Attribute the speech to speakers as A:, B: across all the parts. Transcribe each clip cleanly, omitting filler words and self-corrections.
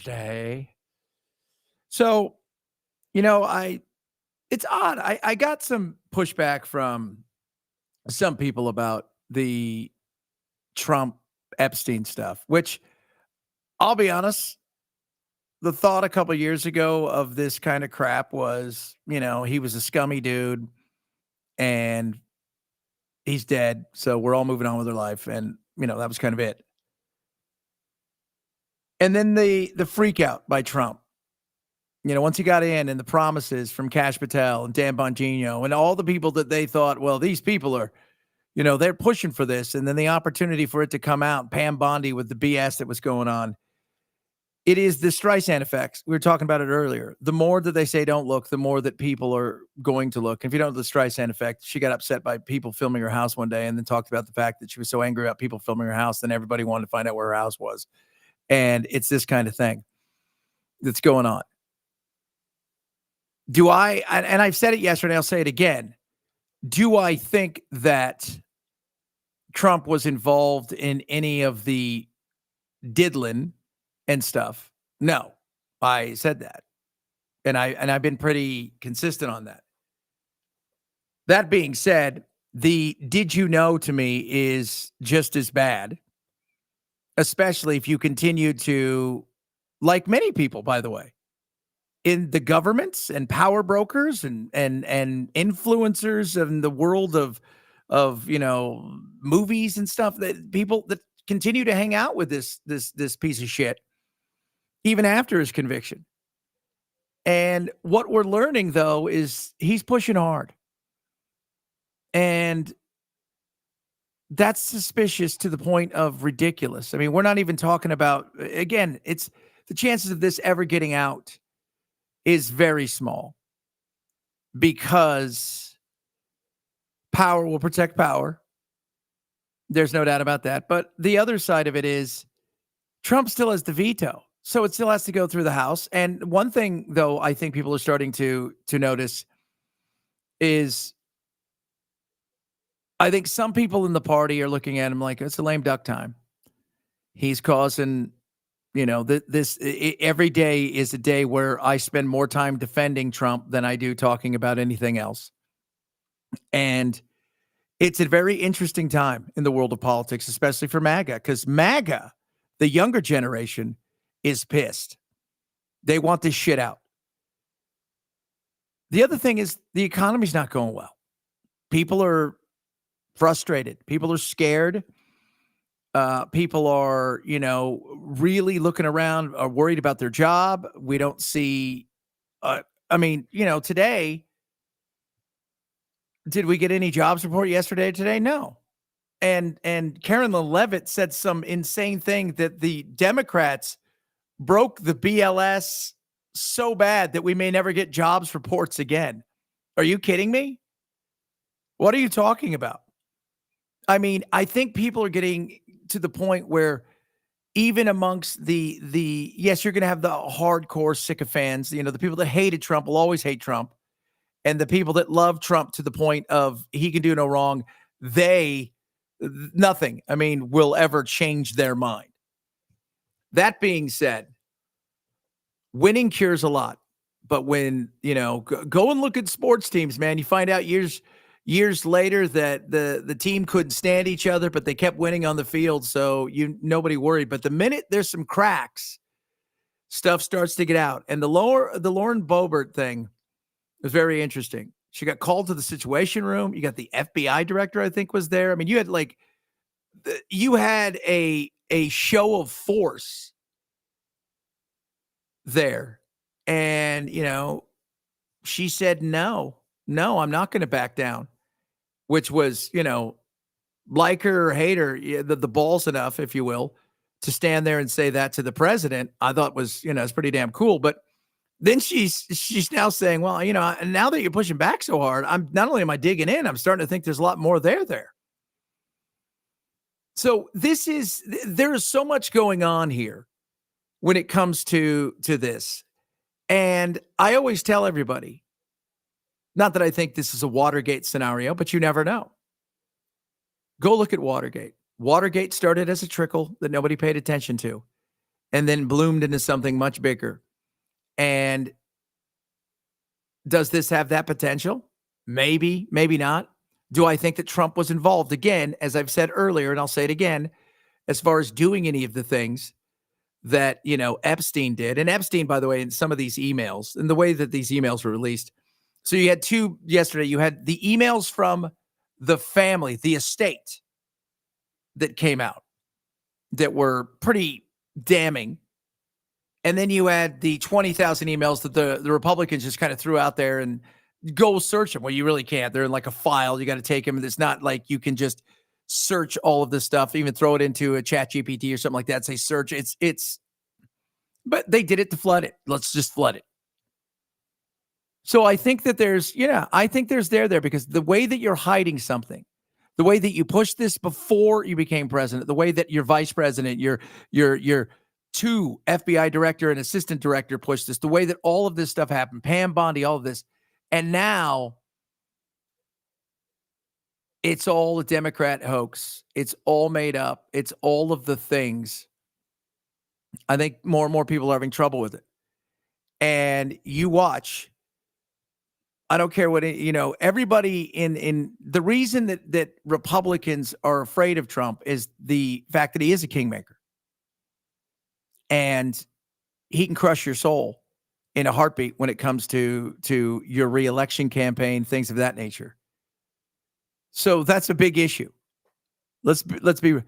A: Thursday. So, you know, I it's odd. I got some pushback from some people about the Trump Epstein stuff, which I'll be honest, the thought a couple years ago of this kind of crap was, he was a scummy dude and he's dead. So we're all moving on with our life. And, that was kind of it. And then the freak out by Trump. Once he got in and the promises from Kash Patel and Dan Bongino and all the people that they thought, well, these people are, they're pushing for this. And then the opportunity for it to come out, Pam Bondi with the BS that was going on. It is the Streisand effect. We were talking about it earlier. The more that they say don't look, the more that people are going to look. And if you don't know the Streisand effect, she got upset by people filming her house one day and then talked about the fact that she was so angry about people filming her house, then everybody wanted to find out where her house was. And it's this kind of thing that's going on. And I've said it yesterday, I'll say it again. Do I think that Trump was involved in any of the diddling and stuff? No, I said that. And I've been pretty consistent on that. That being said, the did you know to me is just as bad, especially if you continue to, like many people, by the way, in the governments and power brokers and influencers in the world of movies and stuff, that people that continue to hang out with this piece of shit even after his conviction. And what we're learning though is he's pushing hard. And that's suspicious to the point of ridiculous. I mean, we're not even talking about, again, it's the chances of this ever getting out is very small because power will protect power. There's no doubt about that. But the other side of it is Trump still has the veto. So it still has to go through the House. And one thing, though, I think people are starting to notice is I think some people in the party are looking at him like it's a lame duck time. He's causing, every day is a day where I spend more time defending Trump than I do talking about anything else. And it's a very interesting time in the world of politics, especially for MAGA, because MAGA, the younger generation, is pissed. They want this shit out. The other thing is the economy's not going well. People are frustrated. People are scared. People are, really looking around, are worried about their job. We don't see, today, did we get any jobs report yesterday or today? No. And Karen LaLevitt said some insane thing that the Democrats broke the BLS so bad that we may never get jobs reports again. Are you kidding me? What are you talking about? I mean, I think people are getting to the point where even amongst the yes, you're going to have the hardcore sycophants, the people that hated Trump will always hate Trump. And the people that love Trump to the point of he can do no wrong, nothing, will ever change their mind. That being said, winning cures a lot. But when, go and look at sports teams, man, you find out years later that the team couldn't stand each other, but they kept winning on the field. So nobody worried. But the minute there's some cracks, stuff starts to get out. And the Lauren Boebert thing was very interesting. She got called to the Situation Room. You got the FBI director, I think, was there. I mean, you had a show of force there. And, she said, no, I'm not going to back down, which was, like her or hate her, the balls enough, if you will, to stand there and say that to the president. I thought was, it's pretty damn cool. But then she's now saying, well, now that you're pushing back so hard, I'm not only am I digging in, I'm starting to think there's a lot more there. So there is so much going on here when it comes to this. And I always tell everybody, not that I think this is a Watergate scenario, but you never know. Go look at Watergate. Watergate started as a trickle that nobody paid attention to. and then bloomed into something much bigger. And does this have that potential? Maybe, maybe not. Do I think that Trump was involved? Again, as I've said earlier, and I'll say it again, as far as doing any of the things that, Epstein did. And Epstein, by the way, in some of these emails and the way that these emails were released. So you had two yesterday. You had the emails from the family, the estate that came out that were pretty damning. And then you had the 20,000 emails that the Republicans just kind of threw out there and go search them. Well, you really can't. They're in like a file. You got to take them. It's not like you can just search all of this stuff, even throw it into a chat GPT or something like that. Say search. But they did it to flood it. Let's just flood it. So I think that I think there's there because the way that you're hiding something, the way that you pushed this before you became president, the way that your vice president, your two FBI director and assistant director pushed this, the way that all of this stuff happened, Pam Bondi, all of this, and now it's all a Democrat hoax. It's all made up. It's all of the things. I think more and more people are having trouble with it. And you watch, I don't care what, everybody in the reason that Republicans are afraid of Trump is the fact that he is a kingmaker. And he can crush your soul in a heartbeat when it comes to your reelection campaign, things of that nature. So that's a big issue. Let's be.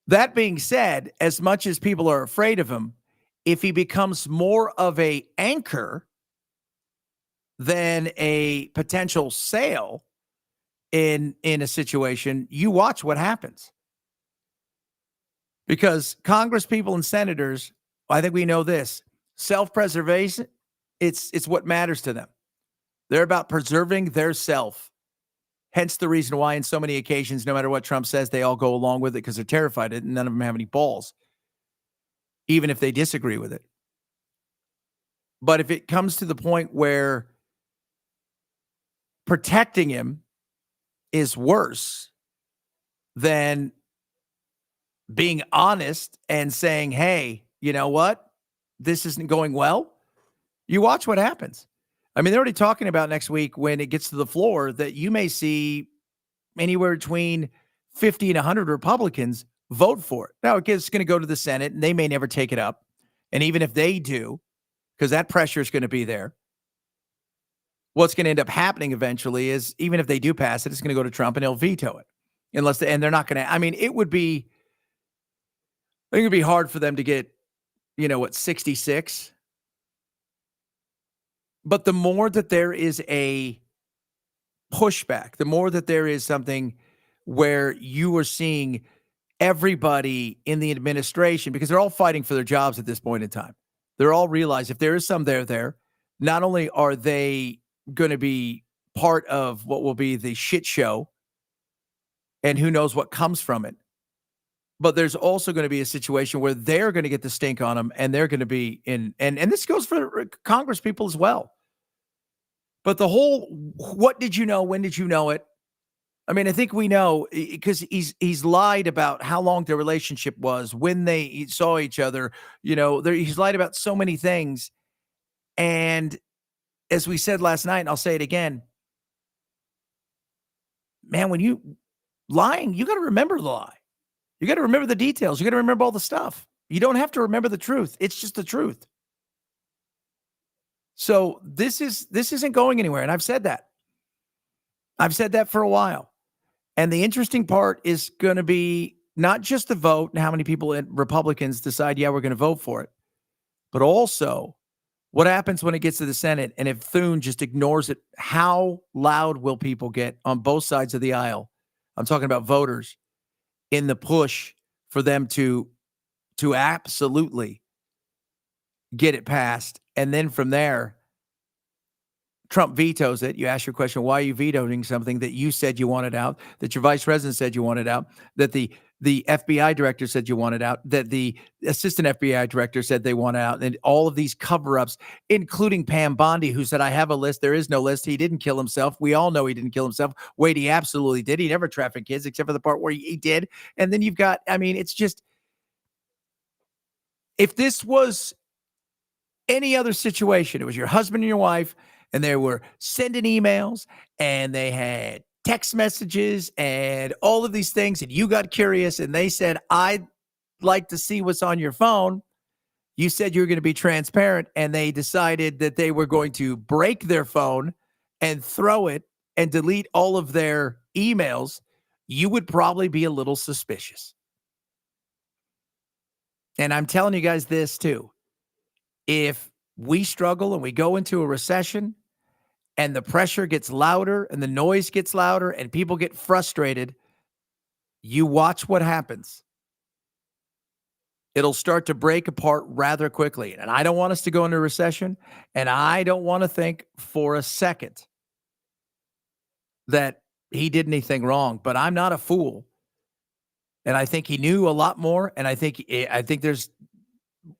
A: That being said, as much as people are afraid of him, if he becomes more of a anchor than a potential sail in a situation, you watch what happens. Because Congress people and senators, I think we know this, self-preservation, it's what matters to them. They're about preserving their self. Hence the reason why in so many occasions, no matter what Trump says, they all go along with it because they're terrified of it and none of them have any balls, even if they disagree with it. But if it comes to the point where protecting him is worse than being honest and saying, hey, you know what? This isn't going well. You watch what happens. I mean, they're already talking about next week when it gets to the floor that you may see anywhere between 50 and 100 Republicans vote for it. Now, it's going to go to the Senate, and they may never take it up. And even if they do, because that pressure is going to be there, what's going to end up happening eventually is even if they do pass it, it's going to go to Trump, and he'll veto it. And they're not going to. I mean, it would be. I think it'd be hard for them to get, 66. But the more that there is a pushback, the more that there is something where you are seeing everybody in the administration, because they're all fighting for their jobs at this point in time. They're all realize if there is some there, not only are they going to be part of what will be the shit show and who knows what comes from it, but there's also going to be a situation where they're going to get the stink on them and they're going to be in, and this goes for Congress people as well. But the whole, what did you know? When did you know it? I mean, I think we know because he's lied about how long their relationship was, when they saw each other, he's lied about so many things. And as we said last night, and I'll say it again, man, when you lying, you got to remember the lie. You got to remember the details. You got to remember all the stuff. You don't have to remember the truth. It's just the truth. So this isn't going anywhere. And I've said that. I've said that for a while. And the interesting part is going to be not just the vote and how many people Republicans decide, yeah, we're going to vote for it, but also what happens when it gets to the Senate. And if Thune just ignores it, how loud will people get on both sides of the aisle? I'm talking about voters in the push for them to absolutely get it passed. And then from there, Trump vetoes it. You ask your question, why are you vetoing something that you said you wanted out, that your vice president said you wanted out, that the FBI director said you wanted out, that the assistant FBI director said they wanted out, and all of these cover-ups, including Pam Bondi, who said, I have a list. There is no list. He didn't kill himself. We all know he didn't kill himself. Wait, he absolutely did. He never trafficked kids except for the part where he did. And then you've got, I mean, it's just, If this was any other situation, it was your husband and your wife, and they were sending emails and they had text messages and all of these things, and you got curious and they said, I'd like to see what's on your phone. You said you were going to be transparent, and they decided that they were going to break their phone and throw it and delete all of their emails. You would probably be a little suspicious. And I'm telling you guys this too. If we struggle and we go into a recession and the pressure gets louder and the noise gets louder and people get frustrated, you watch what happens. It'll start to break apart rather quickly. And I don't want us to go into a recession, and I don't want to think for a second that he did anything wrong, but I'm not a fool. And I think he knew a lot more, and I think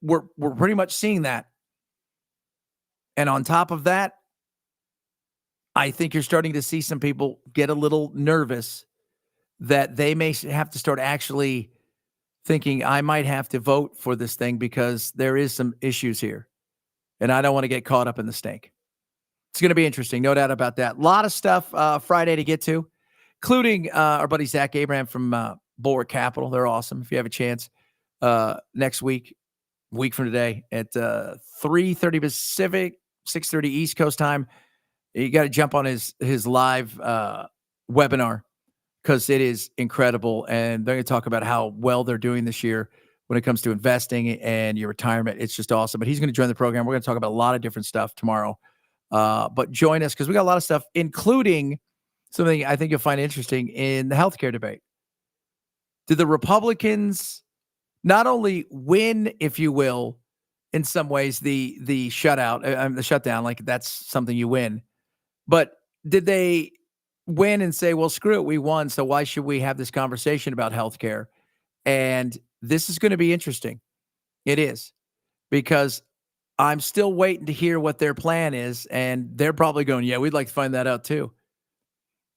A: we're pretty much seeing that. And on top of that, I think you're starting to see some people get a little nervous that they may have to start actually thinking, I might have to vote for this thing because there is some issues here, and I don't want to get caught up in the stink. It's going to be interesting, no doubt about that. A lot of stuff Friday to get to, including our buddy Zach Abraham from Bulwark Capital. They're awesome. If you have a chance next week from today at 3:30 Pacific, 6:30 East Coast time, you got to jump on his live webinar because it is incredible. And they're going to talk about how well they're doing this year when it comes to investing and your retirement. It's just awesome. But he's going to join the program. We're going to talk about a lot of different stuff tomorrow. But join us because we got a lot of stuff, including something I think you'll find interesting in the healthcare debate. Did the Republicans not only win, if you will, in some ways, the the shutdown, like that's something you win, but did they win and say, well, screw it, we won, so why should we have this conversation about healthcare? And this is going to be interesting. It is, because I'm still waiting to hear what their plan is, and they're probably going, yeah, we'd like to find that out too.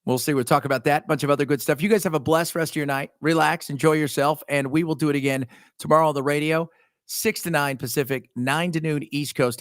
A: We'll see. We'll talk about that. Bunch of other good stuff. You guys have a blessed rest of your night. Relax, enjoy yourself, and we will do it again tomorrow on the radio, 6 to 9 Pacific, 9 to noon East Coast time.